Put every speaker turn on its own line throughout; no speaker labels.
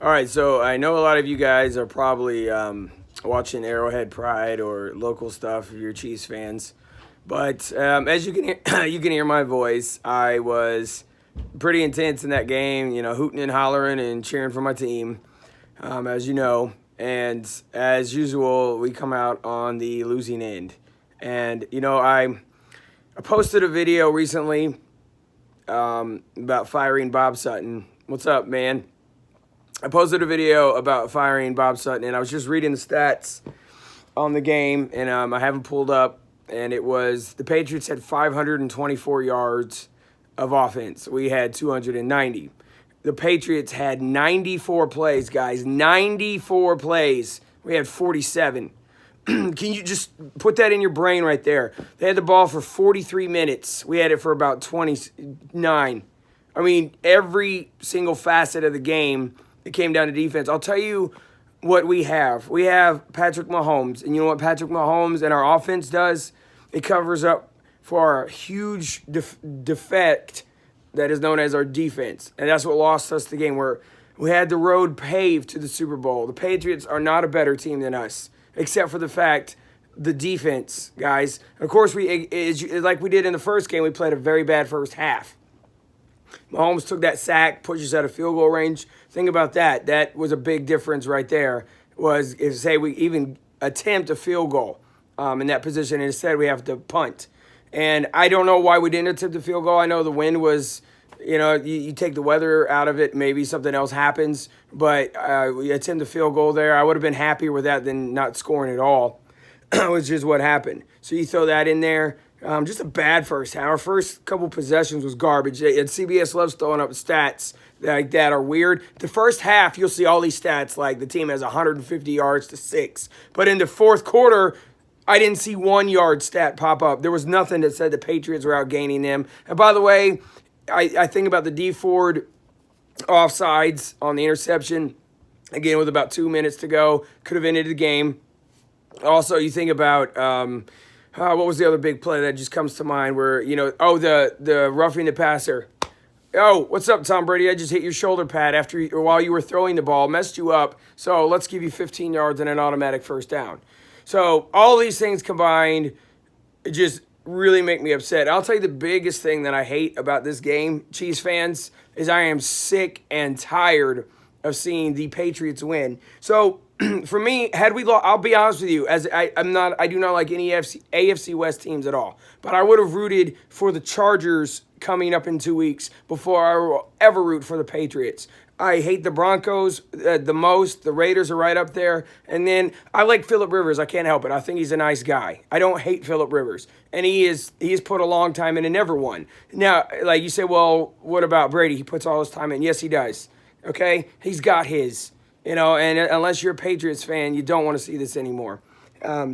All right, so I know a lot of you guys are probably watching Arrowhead Pride or local stuff if you're Chiefs fans. But as you can hear, you can hear my voice. I was pretty intense in that game, hooting and hollering and cheering for my team, as you know. And as usual, we come out on the losing end. And I posted a video recently about firing Bob Sutton. What's up, man? I posted a video about firing Bob Sutton, and I was just reading the stats on the game, and I haven't pulled up, and it was the Patriots had 524 yards of offense. We had 290. The Patriots had 94 plays, guys. 94 plays. We had 47. Can you just put that in your brain right there? They had the ball for 43 minutes. We had it for about 29. I mean, every single facet of the game, it came down to defense. I'll tell you what we have. We have Patrick Mahomes. And you know what Patrick Mahomes and our offense does? It covers up for our huge defect that is known as our defense. And that's what lost us the game, where we had the road paved to the Super Bowl. The Patriots are not a better team than us, except for the fact the defense, guys. Of course, like we did in the first game, we played a very bad first half. Mahomes took that sack, pushes out of field goal range. Think about that. That was a big difference right there. Say we even attempt a field goal in that position, and instead we have to punt. And I don't know why we didn't attempt a field goal. I know the wind was, you take the weather out of it, maybe something else happens. But we attempt a field goal there. I would have been happier with that than not scoring at all, which is what happened. So you throw that in there. Just a bad first half. Our first couple possessions was garbage. And CBS loves throwing up stats like that are weird. The first half, you'll see all these stats like the team has 150 yards to 6. But in the fourth quarter, I didn't see 1 yard stat pop up. There was nothing that said the Patriots were outgaining them. And by the way, I think about the D Ford offsides on the interception. Again, with about 2 minutes to go, could have ended the game. Also, you think about what was the other big play that just comes to mind where, the roughing the passer. Oh, what's up, Tom Brady? I just hit your shoulder pad while you were throwing the ball, messed you up. So let's give you 15 yards and an automatic first down. So all these things combined just really make me upset. I'll tell you the biggest thing that I hate about this game, Chiefs fans, is I am sick and tired of seeing the Patriots win. So for me, had we lost, I'll be honest with you, I do not like any AFC West teams at all. But I would have rooted for the Chargers coming up in 2 weeks before I will ever root for the Patriots. I hate the Broncos the most. The Raiders are right up there. And then I like Phillip Rivers. I can't help it. I think he's a nice guy. I don't hate Phillip Rivers. And he's put a long time in and never won. Now, like you say, well, what about Brady? He puts all his time in. Yes, he does. Okay? He's got his. And unless you're a Patriots fan, you don't want to see this anymore.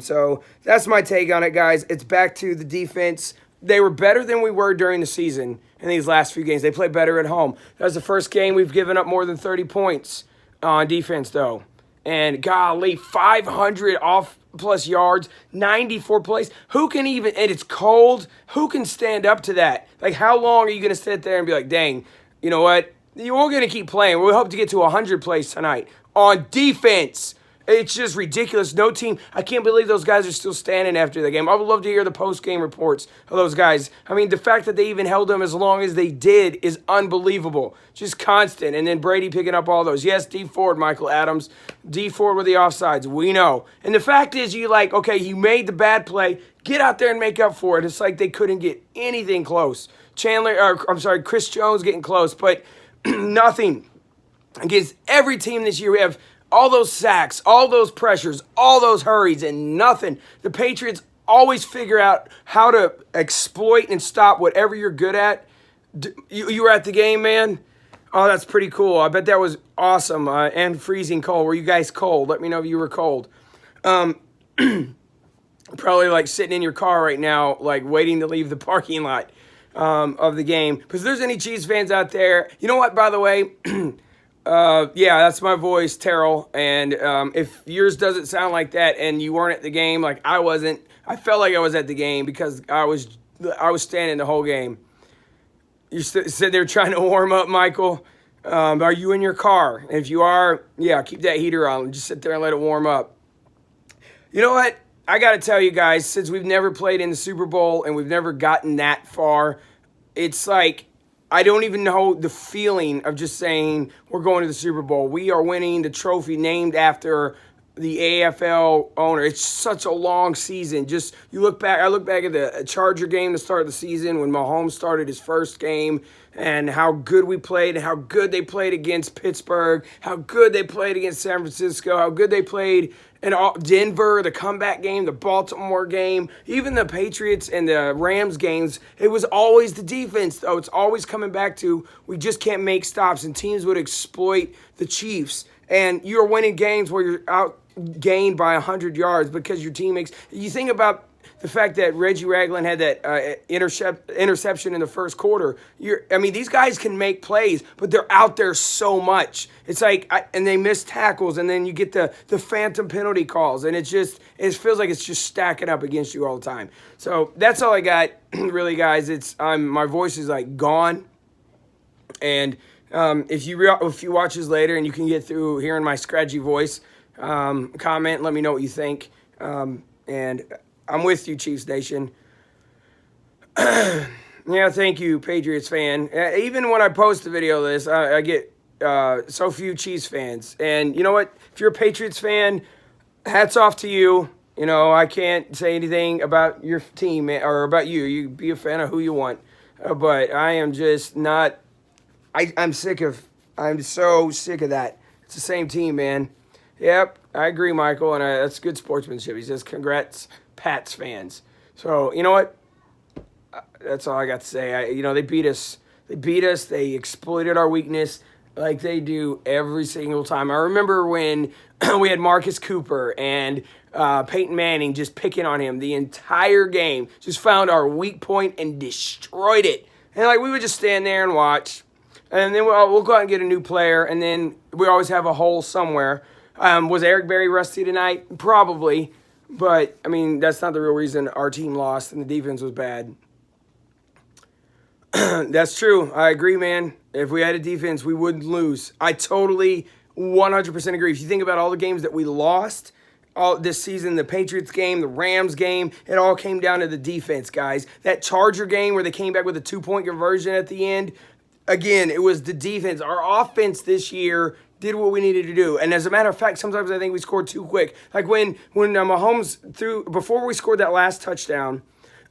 So that's my take on it, guys. It's back to the defense. They were better than we were during the season in these last few games. They played better at home. That was the first game we've given up more than 30 points on defense, though. And golly, 500 off-plus yards, 94 plays. Who can even, and it's cold, who can stand up to that? Like, how long are you going to sit there and be like, dang, you know what? We're going to keep playing. We hope to get to 100 plays tonight on defense. It's just ridiculous. No team. I can't believe those guys are still standing after the game. I would love to hear the post-game reports of those guys. I mean, the fact that they even held them as long as they did is unbelievable. Just constant. And then Brady picking up all those. Yes, D Ford, Michael Adams. D Ford with the offsides. We know. And the fact is, okay, you made the bad play. Get out there and make up for it. It's like they couldn't get anything close. Chris Jones getting close, but nothing. Against every team this year, we have all those sacks, all those pressures, all those hurries, and nothing. The Patriots always figure out how to exploit and stop whatever you're good at. You were at the game, man? Oh, that's pretty cool. I bet that was awesome and freezing cold. Were you guys cold? Let me know if you were cold. Probably like sitting in your car right now, like waiting to leave the parking lot of the game. Because if there's any Chiefs fans out there, you know what, by the way? Yeah, that's my voice, Terrell. And if yours doesn't sound like that and you weren't at the game, like I wasn't, I felt like I was at the game because I was standing the whole game. You sit there trying to warm up, Michael. Are you in your car? If you are, yeah, keep that heater on. Just sit there and let it warm up. You know what? I got to tell you guys, since we've never played in the Super Bowl and we've never gotten that far, it's like I don't even know the feeling of just saying we're going to the Super Bowl. We are winning the trophy named after the AFL owner. It's such a long season. Just you look back. I look back at the Charger game to start the season when Mahomes started his first game, and how good we played, and how good they played against Pittsburgh, how good they played against San Francisco, how good they played in Denver, the comeback game, the Baltimore game, even the Patriots and the Rams games. It was always the defense, though. It's always coming back to we just can't make stops, and teams would exploit the Chiefs. And you're winning games where you're outgained by 100 yards because your team makes. You think about the fact that Reggie Ragland had that interception in the first quarter. These guys can make plays, but they're out there so much. It's like, and they miss tackles, and then you get the phantom penalty calls, and it feels like it's just stacking up against you all the time. So that's all I got, really, guys. My voice is like gone, and if you watch this later and you can get through hearing my scratchy voice, comment, let me know what you think, and I'm with you, Chiefs Nation. Yeah, thank you, Patriots fan. Even when I post a video of this, I get so few Chiefs fans. And you know what? If you're a Patriots fan, hats off to you. You know, I can't say anything about your team or about you. You be a fan of who you want. But I am just not. I'm so sick of that. It's the same team, man. Yep, I agree, Michael, and that's good sportsmanship. He says, congrats, Pats fans. So, you know what? That's all I got to say. They beat us. They exploited our weakness like they do every single time. I remember when we had Marcus Cooper and Peyton Manning just picking on him the entire game, just found our weak point and destroyed it. And, we would just stand there and watch. And then we'll go out and get a new player, and then we always have a hole somewhere. Was Eric Berry rusty tonight? Probably. But, that's not the real reason our team lost and the defense was bad. That's true. I agree, man. If we had a defense, we wouldn't lose. I totally 100% agree. If you think about all the games that we lost all this season, the Patriots game, the Rams game, it all came down to the defense, guys. That Charger game where they came back with a 2-point conversion at the end, again, it was the defense. Our offense this year did what we needed to do. And as a matter of fact, sometimes I think we scored too quick. Like when Mahomes threw, before we scored that last touchdown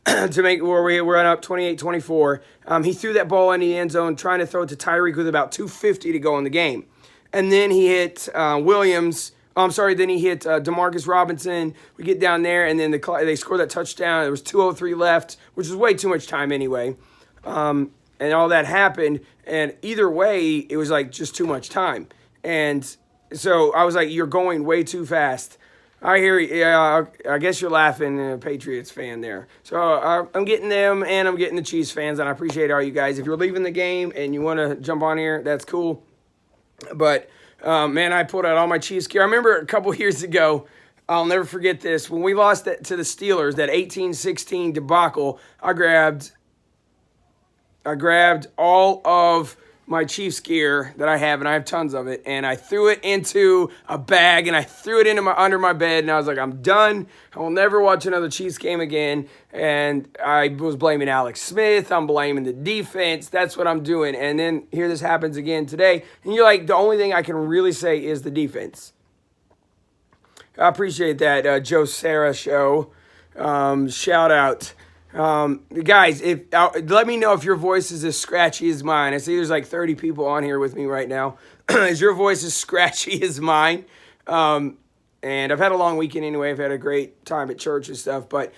to make where we were up 28-24, he threw that ball into the end zone trying to throw it to Tyreek with about 2:50 to go in the game. And then he hit Williams. Then he hit Demarcus Robinson. We get down there, and then they scored that touchdown. There was 2:03 left, which was way too much time anyway. And all that happened, and either way, it was like just too much time. And so I was like, you're going way too fast. I hear you. Yeah, I guess you're laughing, Patriots fan there. So I'm getting them, and I'm getting the Chiefs fans, and I appreciate all you guys. If you're leaving the game and you want to jump on here, that's cool. But, man, I pulled out all my Chiefs gear. I remember a couple years ago, I'll never forget this. When we lost to the Steelers, that 18-16 debacle, I grabbed all of my Chiefs gear that I have, and I have tons of it, and I threw it into a bag, and I threw it under my bed, and I was like, I'm done. I will never watch another Chiefs game again. And I was blaming Alex Smith. I'm blaming the defense. That's what I'm doing. And then here this happens again today, and you're like, the only thing I can really say is the defense. I appreciate that, Joe Sarah show. Shout out. Guys, let me know if your voice is as scratchy as mine. I see there's like 30 people on here with me right now. Is your voice as scratchy as mine? And I've had a long weekend anyway. I've had a great time at church and stuff. But,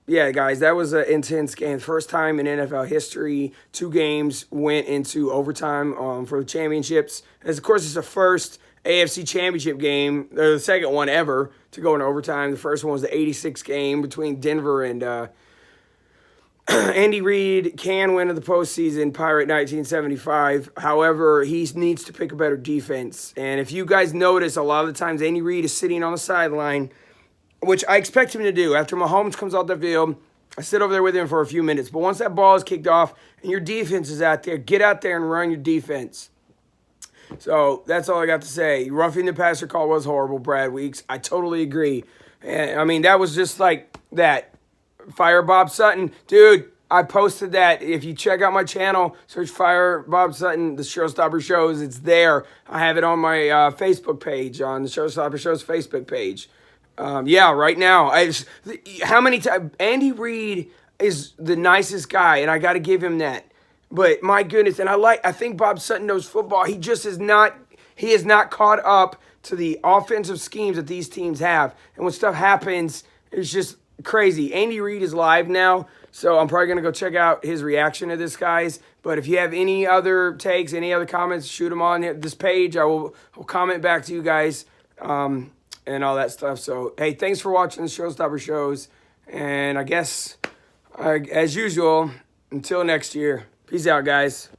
yeah, guys, that was an intense game. First time in NFL history, 2 games went into overtime for the championships. As, of course, it's the first AFC championship game, or the second one ever to go into overtime. The first one was the 86 game between Denver and Andy Reid can win in the postseason, Pirate 1975. However, he needs to pick a better defense. And if you guys notice, a lot of the times Andy Reid is sitting on the sideline, which I expect him to do. After Mahomes comes out the field, I sit over there with him for a few minutes. But once that ball is kicked off and your defense is out there, get out there and run your defense. So that's all I got to say. Roughing the passer call was horrible, Brad Weeks. I totally agree. And I mean, that was just like that. Fire Bob Sutton. Dude, I posted that. If you check out my channel, search Fire Bob Sutton, the Showstopper Shows. It's there. I have it on my Facebook page, on the Showstopper Shows Facebook page. Yeah, right now. How many times? Andy Reid is the nicest guy, and I got to give him that. But my goodness, and I think Bob Sutton knows football. He just is not. He is not caught up to the offensive schemes that these teams have. And when stuff happens, it's just crazy. Andy Reid is live now, so I'm probably gonna go check out his reaction to this, guys. But if you have any other takes, any other comments, shoot them on this page. I'll comment back to you guys. And all that stuff. So, hey, thanks for watching the Showstopper Shows. And I guess, as usual, until next year, peace out, guys.